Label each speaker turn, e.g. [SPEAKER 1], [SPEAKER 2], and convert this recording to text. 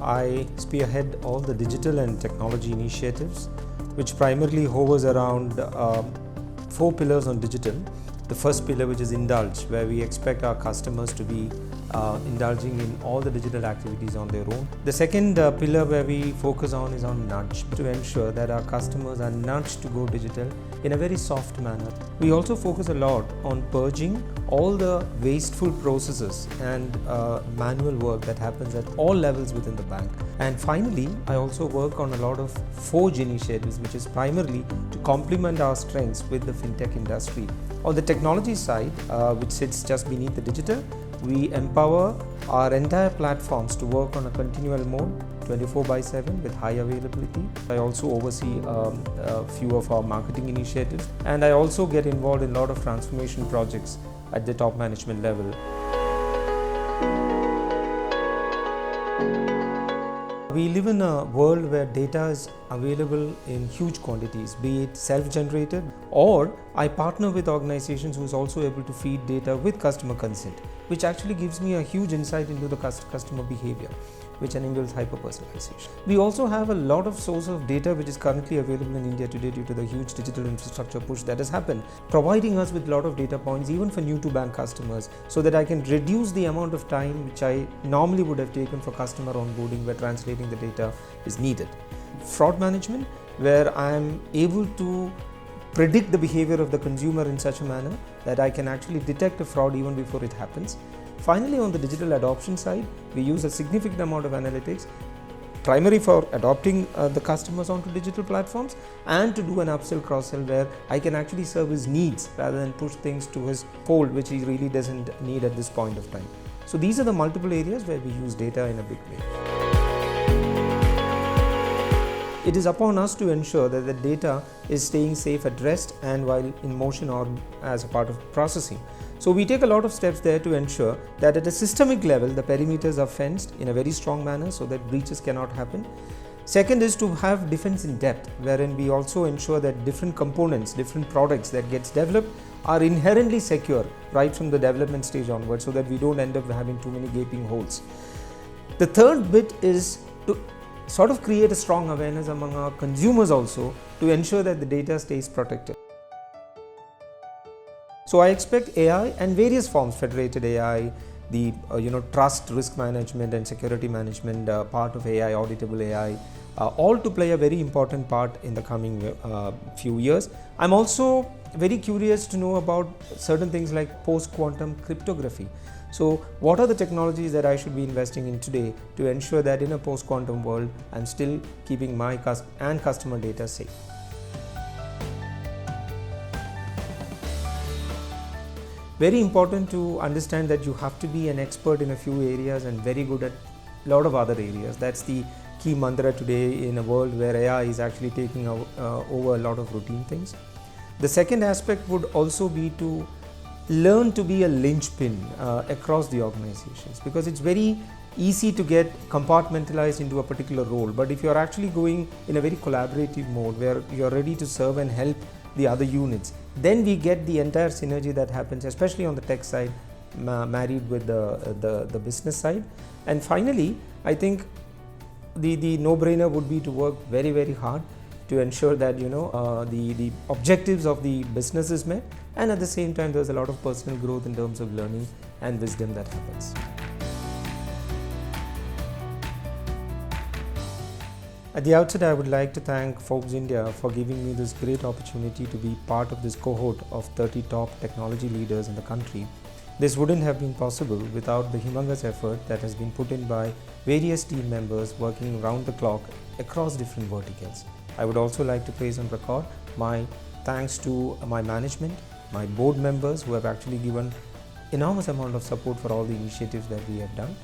[SPEAKER 1] I spearhead all the digital and technology initiatives, which primarily hovers around 4 pillars on digital. The first pillar, which is indulge, where we expect our customers to be indulging in all the digital activities on their own. The second pillar where we focus on is on nudge, to ensure that our customers are nudged to go digital in a very soft manner. We also focus a lot on purging all the wasteful processes and manual work that happens at all levels within the bank. And finally, I also work on a lot of Forge initiatives, which is primarily to complement our strengths with the fintech industry. On the technology side, which sits just beneath the digital, we empower our entire platforms to work on a continual mode 24/7 with high availability. I also oversee a few of our marketing initiatives, and I also get involved in a lot of transformation projects at the top management level. We live in a world where data is available in huge quantities, be it self-generated, or I partner with organizations who is also able to feed data with customer consent, which actually gives me a huge insight into the customer behavior, which enables hyper-personalization. We also have a lot of source of data which is currently available in India today due to the huge digital infrastructure push that has happened, providing us with a lot of data points even for new to bank customers, so that I can reduce the amount of time which I normally would have taken for customer onboarding where translating the data is needed. Fraud management, where I am able to predict the behavior of the consumer in such a manner that I can actually detect a fraud even before it happens. Finally, on the digital adoption side, we use a significant amount of analytics, primarily for adopting the customers onto digital platforms, and to do an upsell cross-sell where I can actually serve his needs rather than push things to his fold which he really doesn't need at this point of time. So these are the multiple areas where we use data in a big way. It is upon us to ensure that the data is staying safe at rest and while in motion or as a part of processing. So we take a lot of steps there to ensure that at a systemic level the perimeters are fenced in a very strong manner so that breaches cannot happen. Second is to have defense in depth, wherein we also ensure that different components, different products that gets developed are inherently secure right from the development stage onwards, so that we don't end up having too many gaping holes. The third bit is to sort of create a strong awareness among our consumers also to ensure that the data stays protected. So I expect AI and various forms, federated AI, the trust, risk management and security management part of AI, auditable AI, all to play a very important part in the coming few years. I'm also very curious to know about certain things like post-quantum cryptography. So what are the technologies that I should be investing in today to ensure that in a post-quantum world, I'm still keeping my customer data safe? Very important to understand that you have to be an expert in a few areas and very good at a lot of other areas. That's the key mantra today in a world where AI is actually taking over a lot of routine things. The second aspect would also be to learn to be a linchpin across the organizations, because it's very easy to get compartmentalized into a particular role, but if you're actually going in a very collaborative mode where you're ready to serve and help the other units, then we get the entire synergy that happens, especially on the tech side married with the business side. And finally, I think the no-brainer would be to work very, very hard to ensure that the objectives of the business is met, and at the same time there's a lot of personal growth in terms of learning and wisdom that happens. At the outset, I would like to thank Forbes India for giving me this great opportunity to be part of this cohort of 30 top technology leaders in the country. This wouldn't have been possible without the humongous effort that has been put in by various team members working round the clock across different verticals. I would also like to place on record my thanks to my management, my board members who have actually given enormous amount of support for all the initiatives that we have done.